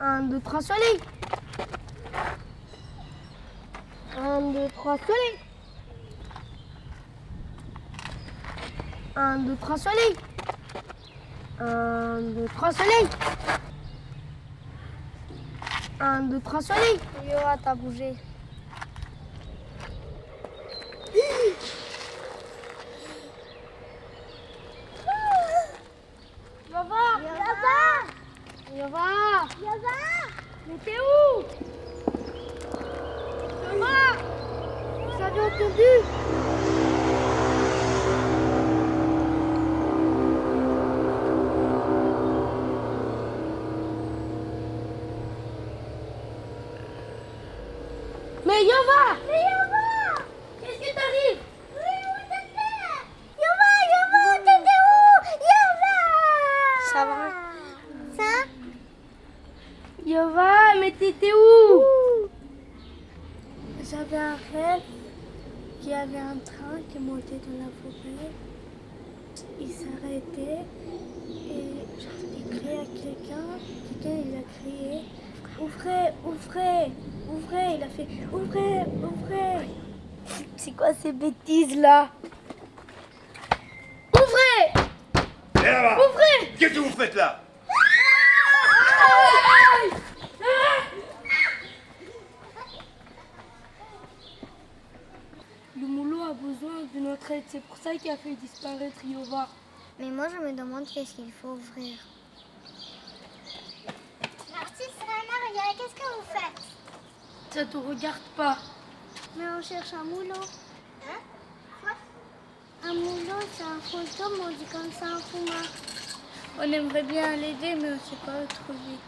Un, deux, trois, soleil. Un, deux, trois, soleil. Un, deux, trois, soleil. Un, deux, trois, soleil. Un, deux, trois, soleil. Yo, t'as bougé. Yova! Yova! Yova! Yova! Mais t'es où? Yova! Vous avez entendu? Mais Yova! Mais Yova! Qu'est-ce qui t'arrive? Yova, t'étais où? Yova! Ça va? Ça? Yova, mais t'étais où? J'avais un rêve qu'il y avait un train qui montait dans la forêt. Il s'arrêtait et j'ai crié à quelqu'un. Quelqu'un il a crié ouvrez, ouvrez, ouvrez. Il a fait ouvrez, ouvrez. C'est quoi ces bêtises là? Ouvrez! Et là-bas! Ouvrez! Qu'est-ce que vous faites là? Le moulot a besoin de notre aide, c'est pour ça qu'il a fait disparaître Yova. Mais moi, je me demande qu'est-ce qu'il faut ouvrir. L'artiste Maria, qu'est-ce que vous faites? Ça te regarde pas. Mais on cherche un moulot. Hein? Quoi? Un moulot, c'est un fantôme, on dit comme ça un fumeur. On aimerait bien l'aider, mais on ne sait pas où trouver.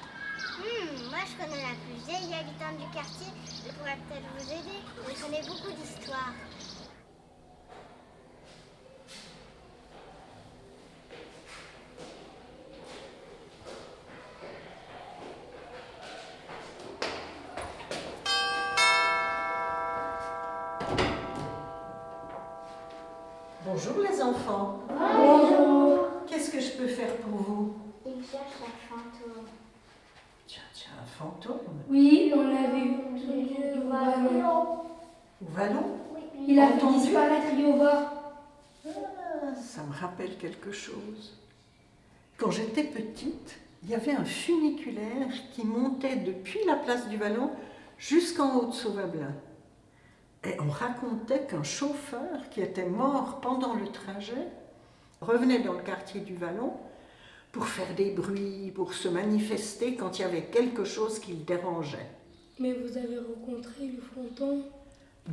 Moi, je connais la plus vieille habitante du quartier. Elle pourrait peut-être vous aider. Elle connaît beaucoup d'histoires. Bonjour les enfants. Bonjour. Qu'est-ce que je peux faire pour vous? Il cherche un fantôme. Tiens, un fantôme. Oui, on l'a vu. Au vallon. Au vallon? Il a fait Entendu? disparaître Yova. Ça me rappelle quelque chose. Quand j'étais petite, il y avait un funiculaire qui montait depuis la place du Vallon jusqu'en haut de Sauvablin. Et on racontait qu'un chauffeur qui était mort pendant le trajet revenait dans le quartier du Vallon pour faire des bruits, pour se manifester quand il y avait quelque chose qui le dérangeait. Mais vous avez rencontré le fantôme?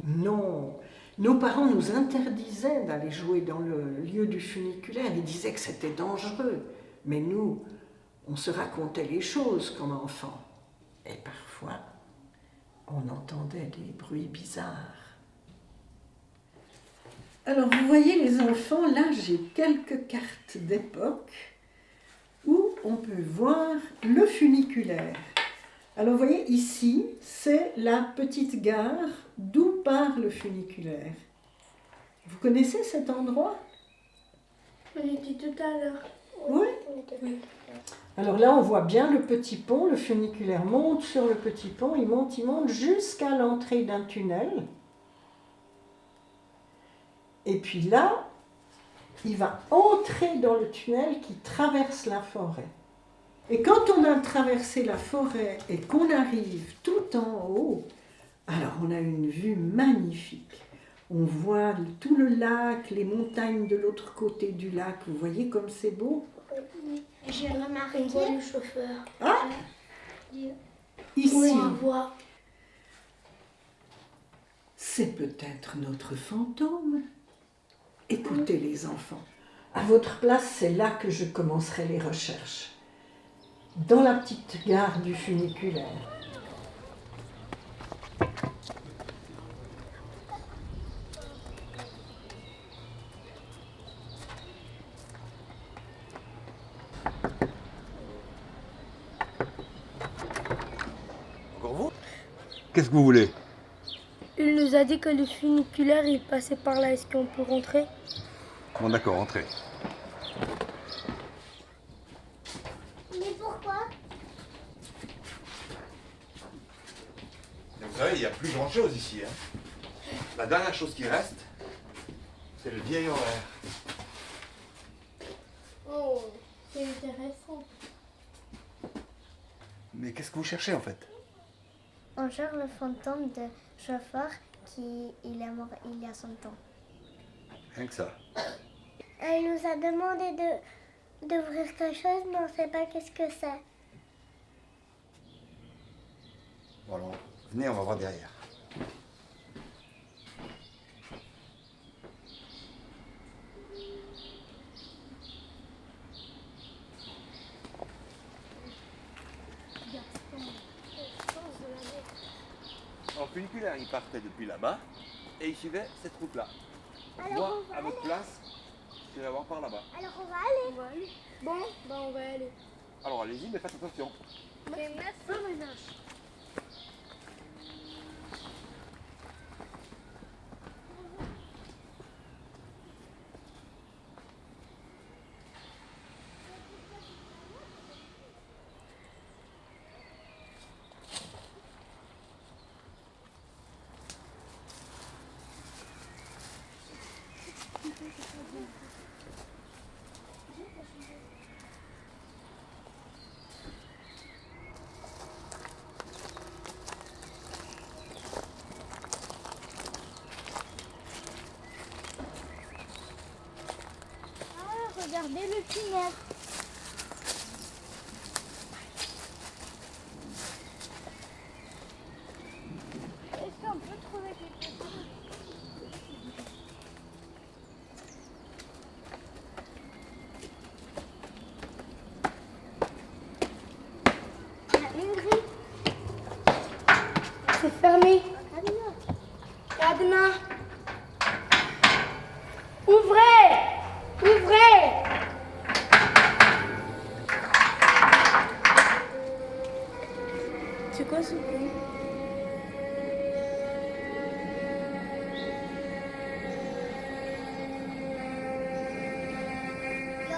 Non, nos parents nous interdisaient d'aller jouer dans le lieu du funiculaire. Ils disaient que c'était dangereux. Mais nous, on se racontait les choses comme enfants. Et parfois, on entendait des bruits bizarres. Alors, vous voyez les enfants, là, j'ai quelques cartes d'époque où on peut voir le funiculaire. Alors, vous voyez, ici, c'est la petite gare d'où part le funiculaire. Vous connaissez cet endroit? On était tout à l'heure. Oui. Alors là, on voit bien le petit pont, le funiculaire monte sur le petit pont, il monte jusqu'à l'entrée d'un tunnel. Et puis là, il va entrer dans le tunnel qui traverse la forêt. Et quand on a traversé la forêt et qu'on arrive tout en haut, alors on a une vue magnifique. On voit tout le lac, les montagnes de l'autre côté du lac. Vous voyez comme c'est beau? J'ai remarqué. On voit le chauffeur. Ah! Ici, Oui, on voit. c'est peut-être notre fantôme. Écoutez les enfants, à votre place, c'est là que je commencerai les recherches. Dans la petite gare du funiculaire. Encore vous? Qu'est-ce que vous voulez? Il nous a dit que le funiculaire, il passait par là. Est-ce qu'on peut rentrer? Bon d'accord, entrez. Mais pourquoi? savez, il n'y a plus grand chose ici. Hein. La dernière chose qui reste, c'est le vieil horaire. Oh, c'est intéressant. Mais qu'est-ce que vous cherchez en fait? On cherche le fantôme de chauffeur qui il est mort il y a 100 ans. Rien que ça. Elle nous a demandé d'ouvrir quelque chose, mais on ne sait pas qu'est-ce que c'est. Bon alors, venez, on va voir derrière. En funiculaire, il partait depuis là-bas et il suivait cette route-là. Moi, à votre place, je vais voir par là-bas. Alors on va aller. On va aller. Bon, ben on va aller. Alors allez-y, mais faites attention. Mais merci. Ah, regardez le tunnel. Est-ce qu'on peut trouver quelque chose? Il y a une grille. C'est fermé. Cadenas. Cadenas. Ouvrez! Ouvrez! C'est quoi ce bruit?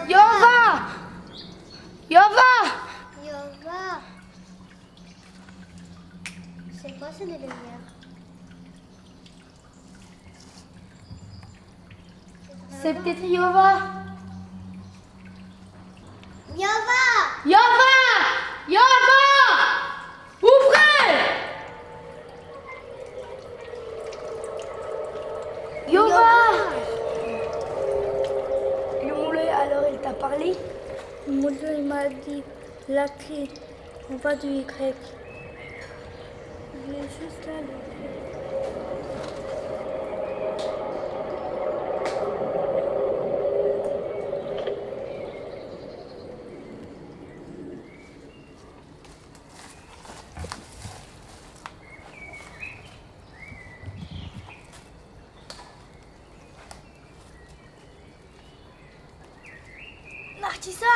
Yova! Yova! Yova. C'est quoi ces lumières? C'est peut-être Yova. Yova! Yova! Yova! Ouvrez! Yova! Le moulin, alors il t'a parlé? Le moulin, il m'a dit la clé en bas du Y. Il est juste là, le Y. Narcissa!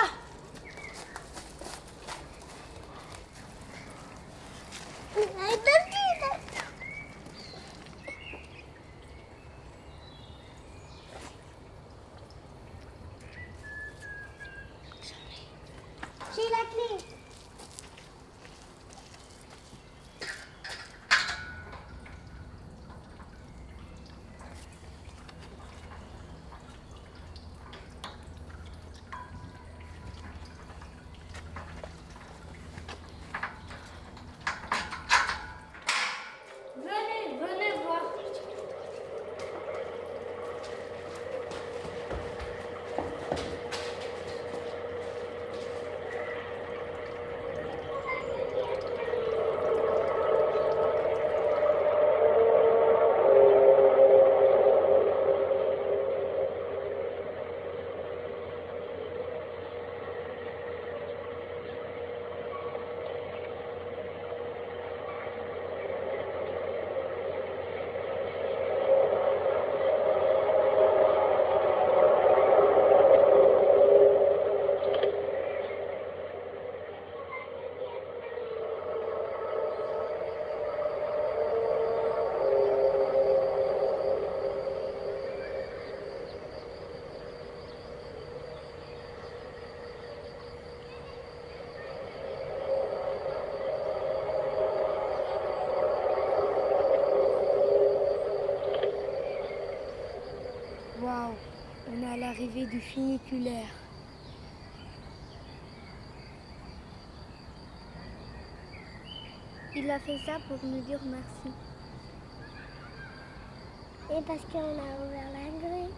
J'ai la clé. avait du funiculaire. Il a fait ça pour nous dire merci. Et parce qu'on a ouvert la grue.